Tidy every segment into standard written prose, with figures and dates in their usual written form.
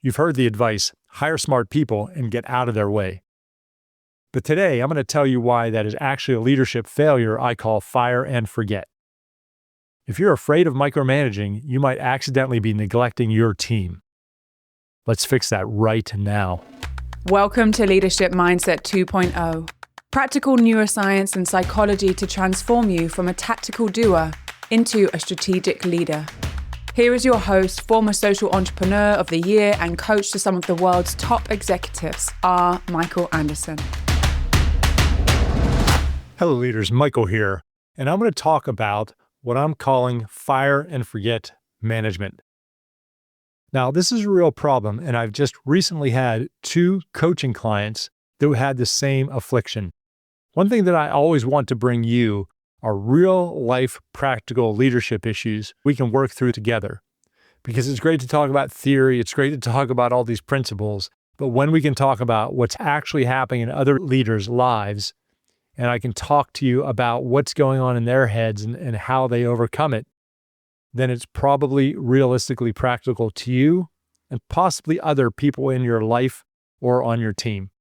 You've heard the advice, hire smart people and get out of their way. But today, I'm going to tell you why that is actually a leadership failure I call fire and forget. If you're afraid of micromanaging, you might accidentally be neglecting your team. Let's fix that right now. Welcome to Leadership Mindset 2.0. Practical neuroscience and psychology to transform you from a tactical doer into a strategic leader. Here is your host, former social entrepreneur of the year and coach to some of the world's top executives, R. Michael Anderson. Hello leaders, Michael here, and I'm going to talk about what I'm calling fire and forget management. Now, this is a real problem, and I've just recently had 2 coaching clients that had the same affliction. One thing that I always want to bring you are real life practical leadership issues we can work through together. Because it's great to talk about theory, it's great to talk about all these principles, but when we can talk about what's actually happening in other leaders' lives, and I can talk to you about what's going on in their heads and how they overcome it, then it's probably realistically practical to you and possibly other people in your life or on your team.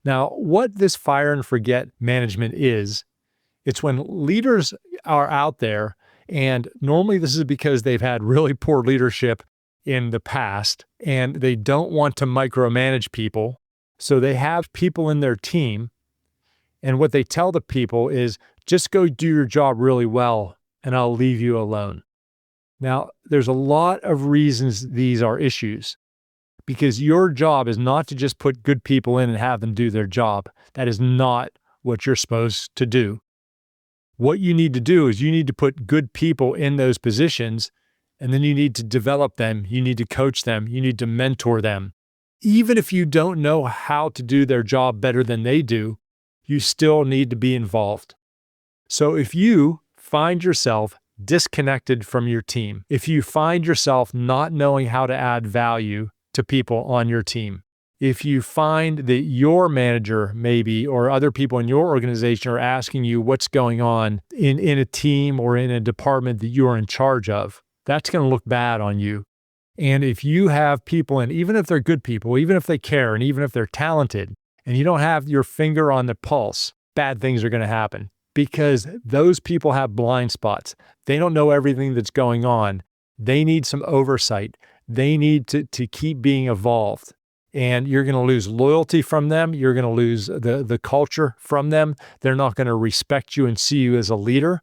Now, what this fire and forget management is, it's when leaders are out there, and normally this is because they've had really poor leadership in the past, and they don't want to micromanage people. So they have people in their team, and what they tell the people is, just go do your job really well, and I'll leave you alone. Now, there's a lot of reasons these are issues, because your job is not to just put good people in and have them do their job. That is not what you're supposed to do. What you need to do is you need to put good people in those positions, and then you need to develop them. You need to coach them. You need to mentor them. Even if you don't know how to do their job better than they do, you still need to be involved. So if you find yourself disconnected from your team, if you find yourself not knowing how to add value to people on your team, if you find that your manager maybe or other people in your organization are asking you what's going on in a team or in a department that you are in charge of, that's going to look bad on you. And if you have people, and even if they're good people, even if they care, and even if they're talented, and you don't have your finger on the pulse, bad things are going to happen. Because those people have blind spots. They don't know everything that's going on. They need some oversight. They need to keep being evolved. And you're going to lose loyalty from them. You're going to lose the culture from them. They're not going to respect you and see you as a leader.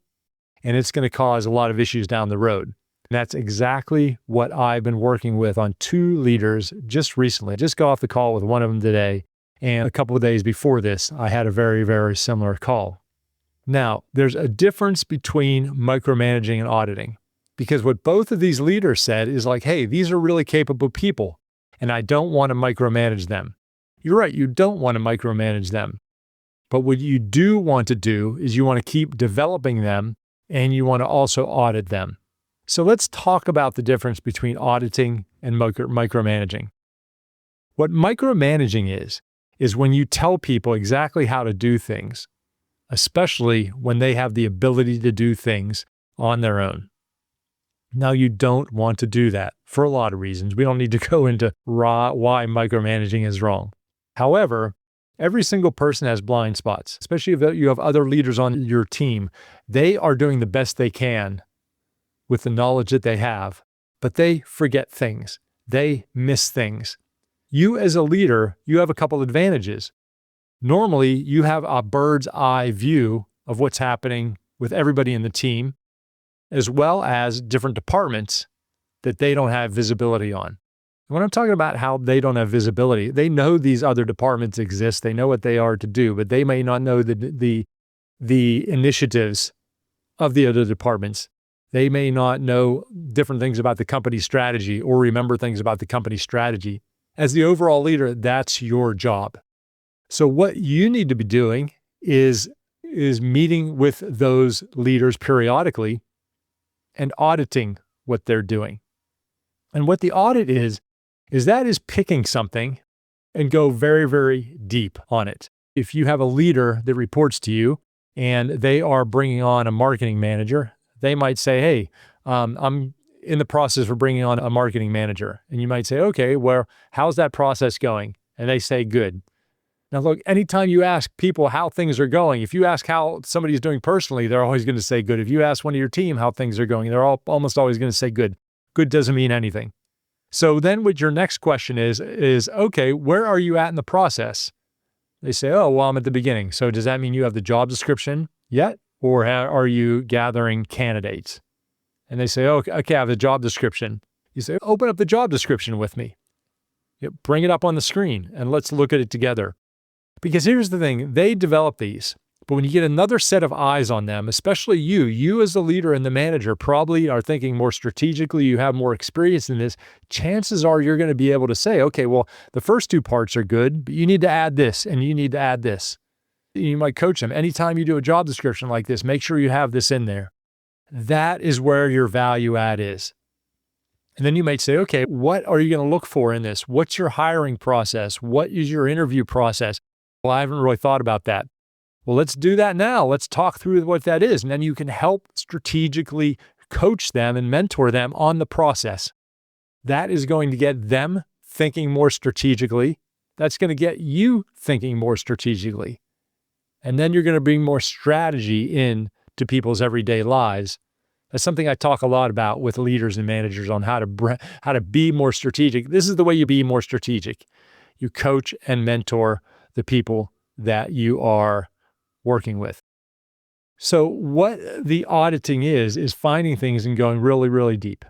And it's going to cause a lot of issues down the road. And that's exactly what I've been working with on 2 leaders just recently. I just got off the call with one of them today. And a couple of days before this, I had a very, very similar call. Now, there's a difference between micromanaging and auditing, because what both of these leaders said is like, hey, these are really capable people, and I don't want to micromanage them. You're right, you don't want to micromanage them. But what you do want to do is you want to keep developing them, and you want to also audit them. So let's talk about the difference between auditing and micromanaging. What micromanaging is when you tell people exactly how to do things, especially when they have the ability to do things on their own. Now, you don't want to do that for a lot of reasons. We don't need to go into why micromanaging is wrong. However, every single person has blind spots, especially if you have other leaders on your team. They are doing the best they can with the knowledge that they have, but they forget things. They miss things. You as a leader, you have a couple advantages. Normally, you have a bird's eye view of what's happening with everybody in the team, as well as different departments that they don't have visibility on. When I'm talking about how they don't have visibility, they know these other departments exist, they know what they are to do, but they may not know the initiatives of the other departments. They may not know different things about the company strategy or remember things about the company strategy. As the overall leader, that's your job. So what you need to be doing is meeting with those leaders periodically and auditing what they're doing. And what the audit is picking something and go very, very deep on it. If you have a leader that reports to you and they are bringing on a marketing manager, they might say, hey, I'm in the process of bringing on a marketing manager. And you might say, okay, well, how's that process going? And they say, good. Now, look, anytime you ask people how things are going, if you ask how somebody's doing personally, they're always going to say good. If you ask one of your team how things are going, they're almost always going to say good. Good doesn't mean anything. So then what your next question is, okay, where are you at in the process? They say, oh, well, I'm at the beginning. So does that mean you have the job description yet? Or are you gathering candidates? And they say, oh, okay, I have the job description. You say, open up the job description with me. Bring it up on the screen and let's look at it together. Because here's the thing, they develop these, but when you get another set of eyes on them, especially you as the leader and the manager probably are thinking more strategically, you have more experience in this, chances are you're going to be able to say, okay, well, the first two parts are good, but you need to add this and you need to add this. You might coach them. Anytime you do a job description like this, make sure you have this in there. That is where your value add is. And then you might say, okay, what are you going to look for in this? What's your hiring process? What is your interview process? Well, I haven't really thought about that. Well, let's do that now. Let's talk through what that is. And then you can help strategically coach them and mentor them on the process. That is going to get them thinking more strategically. That's going to get you thinking more strategically. And then you're going to bring more strategy in to people's everyday lives. That's something I talk a lot about with leaders and managers on how to be more strategic. This is the way you be more strategic. You coach and mentor the people that you are working with. So what the auditing is finding things and going really, really deep.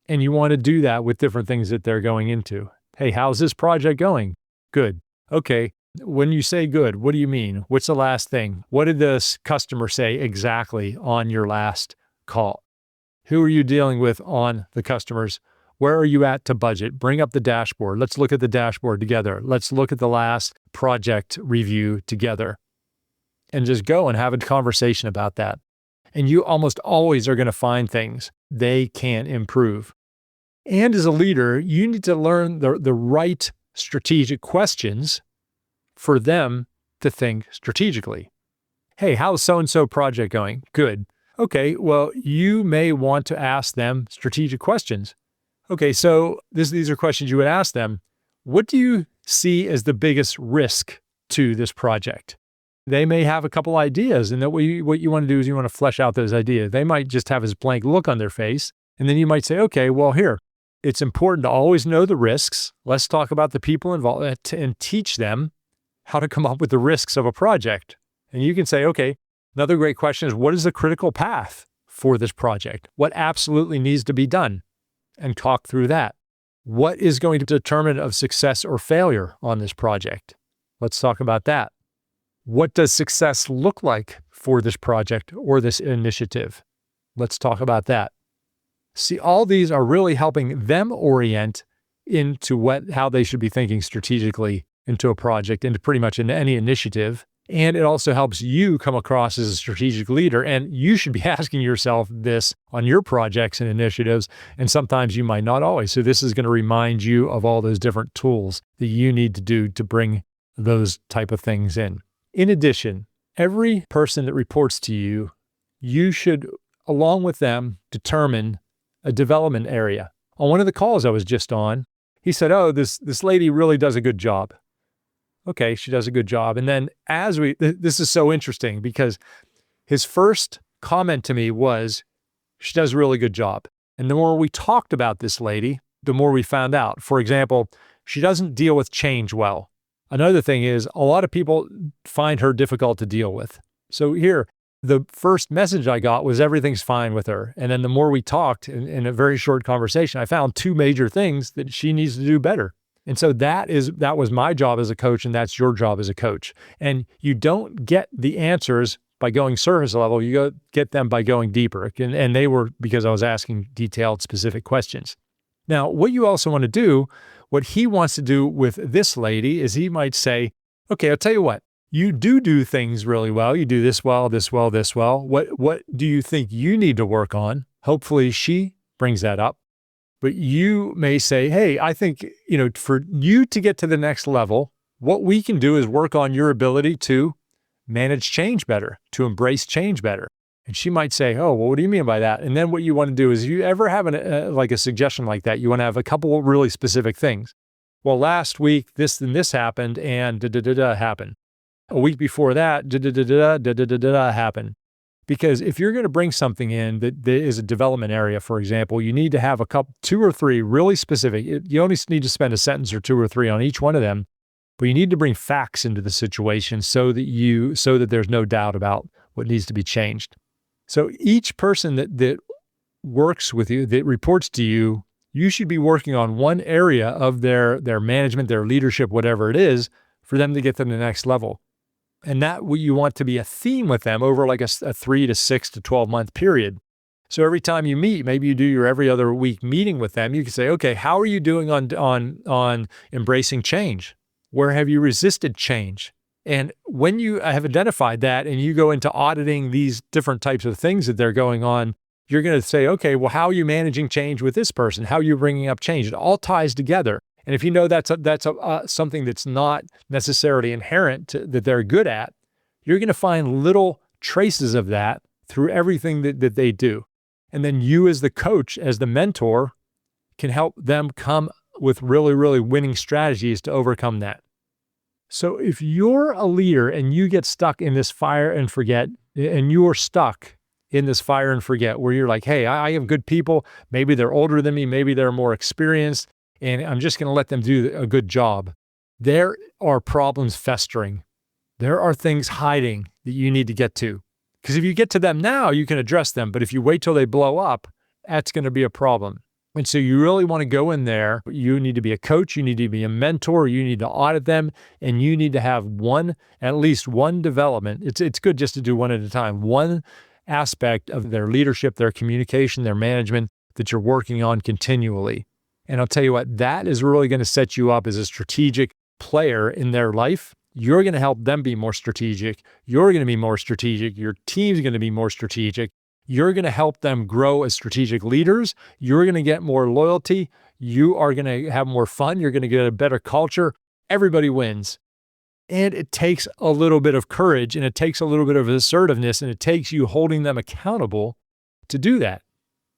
And you want to do that with different things that they're going into. Hey, how's this project going? Good. Okay. When you say good, what do you mean? What's the last thing? What did this customer say exactly on your last call? Who are you dealing with on the customers? Where are you at to budget? Bring up the dashboard. Let's look at the dashboard together. Let's look at the last project review together and just go and have a conversation about that. And you almost always are going to find things they can improve. And as a leader, you need to learn the right strategic questions for them to think strategically. Hey, how's so-and-so project going? Good. Okay, well, you may want to ask them strategic questions. Okay, so these are questions you would ask them. What do you see as the biggest risk to this project? They may have a couple ideas, and what you want to do is you want to flesh out those ideas. They might just have this blank look on their face, and then you might say, okay, well, here, it's important to always know the risks. Let's talk about the people involved and teach them how to come up with the risks of a project. And you can say, okay, another great question is, what is the critical path for this project? What absolutely needs to be done? And talk through that. What is going to determine of success or failure on this project? Let's talk about that. What does success look like for this project or this initiative? Let's talk about that. See, all these are really helping them orient into how they should be thinking strategically into a project, into pretty much into any initiative. And it also helps you come across as a strategic leader. And you should be asking yourself this on your projects and initiatives. And sometimes you might not always. So this is going to remind you of all those different tools that you need to do to bring those type of things in. In addition, every person that reports to you, you should, along with them, determine a development area. On one of the calls I was just on, he said, oh, this lady really does a good job. Okay, she does a good job. And then this is so interesting because his first comment to me was, she does a really good job. And the more we talked about this lady, the more we found out. For example, she doesn't deal with change well. Another thing is a lot of people find her difficult to deal with. So here, the first message I got was everything's fine with her. And then the more we talked in a very short conversation, I found two major things that she needs to do better. And so that was my job as a coach, and that's your job as a coach. And you don't get the answers by going surface level. You get them by going deeper. And they were because I was asking detailed, specific questions. Now, what you also want to do, what he wants to do with this lady is he might say, okay, I'll tell you what, you do things really well. You do this well, this well, this well. What do you think you need to work on? Hopefully she brings that up. But you may say, hey, I think, for you to get to the next level, what we can do is work on your ability to manage change better, to embrace change better. And she might say, oh, well, what do you mean by that? And then what you want to do is, if you ever have like a suggestion like that, you want to have a couple of really specific things. Well, last week, this and this happened, and da-da-da-da happened. A week before that, da-da-da-da, da-da-da-da happened. Because if you're going to bring something in that is a development area, for example, you need to have two or three really specific. You only need to spend a sentence or two or three on each one of them, but you need to bring facts into the situation so that there's no doubt about what needs to be changed. So each person that works with you, that reports to you, you should be working on one area of their management, their leadership, whatever it is, for them to get to the next level. And that you want to be a theme with them over like a 3 to 6 to 12 month period. So every time you meet, maybe you do your every other week meeting with them, you can say, okay, how are you doing on embracing change? Where have you resisted change? And when you have identified that and you go into auditing these different types of things that they're going on, you're going to say, okay, well, how are you managing change with this person? How are you bringing up change? It all ties together. And if you know that's something that's not necessarily inherent that they're good at, you're going to find little traces of that through everything that they do. And then you as the coach, as the mentor, can help them come with really, really winning strategies to overcome that. So if you're a leader and you get stuck in this fire and forget, and you're stuck in this fire and forget where you're like, hey, I have good people. Maybe they're older than me. Maybe they're more experienced. And I'm just going to let them do a good job. There are problems festering. There are things hiding that you need to get to. Because if you get to them now, you can address them. But if you wait till they blow up, that's going to be a problem. And so you really want to go in there. You need to be a coach. You need to be a mentor. You need to audit them. And you need to have at least one development. It's good just to do one at a time. One aspect of their leadership, their communication, their management that you're working on continually. And I'll tell you what, that is really going to set you up as a strategic player in their life. You're going to help them be more strategic. You're going to be more strategic. Your team's going to be more strategic. You're going to help them grow as strategic leaders. You're going to get more loyalty. You are going to have more fun. You're going to get a better culture. Everybody wins. And it takes a little bit of courage, and it takes a little bit of assertiveness, and it takes you holding them accountable to do that.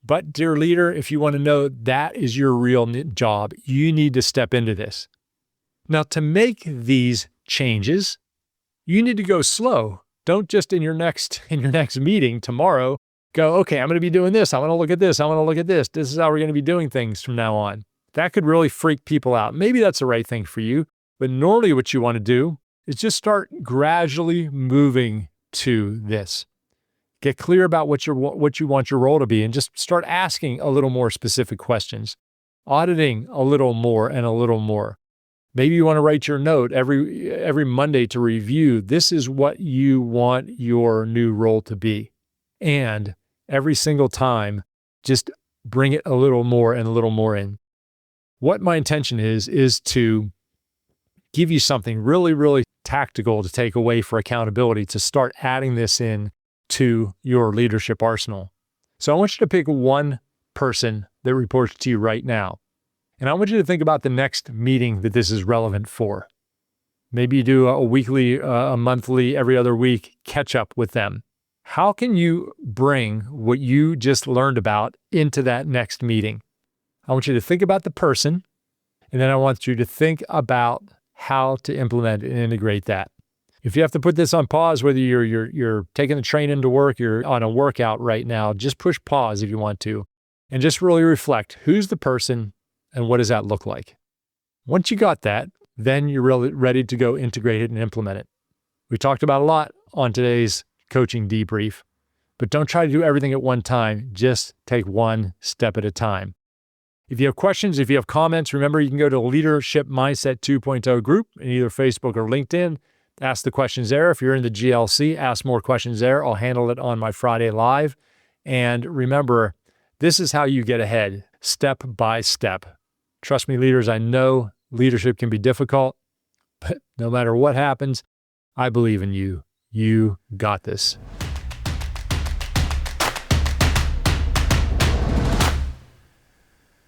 But dear leader, if you want to know that is your real job, you need to step into this. Now, to make these changes, you need to go slow. Don't just in your next meeting tomorrow go, okay, I'm going to be doing this. I want to look at this. I want to look at this. This is how we're going to be doing things from now on. That could really freak people out. Maybe that's the right thing for you. But normally what you want to do is just start gradually moving to this. Get clear about what you want your role to be and just start asking a little more specific questions. Auditing a little more and a little more. Maybe you want to write your note every Monday to review. This is what you want your new role to be. And every single time, just bring it a little more and a little more in. What my intention is to give you something really, really tactical to take away for accountability, to start adding this in to your leadership arsenal. So I want you to pick one person that reports to you right now. And I want you to think about the next meeting that this is relevant for. Maybe you do a weekly, a monthly, every other week catch up with them. How can you bring what you just learned about into that next meeting? I want you to think about the person, and then I want you to think about how to implement and integrate that. If you have to put this on pause, whether you're taking the train into work, you're on a workout right now, just push pause if you want to, and just really reflect, who's the person and what does that look like? Once you got that, then you're really ready to go integrate it and implement it. We talked about a lot on today's coaching debrief, but don't try to do everything at one time. Just take one step at a time. If you have questions, if you have comments, remember you can go to Leadership Mindset 2.0 group in either Facebook or LinkedIn. Ask the questions there. If you're in the GLC, ask more questions there. I'll handle it on my Friday Live. And remember, this is how you get ahead, step by step. Trust me, leaders, I know leadership can be difficult, but no matter what happens, I believe in you. You got this.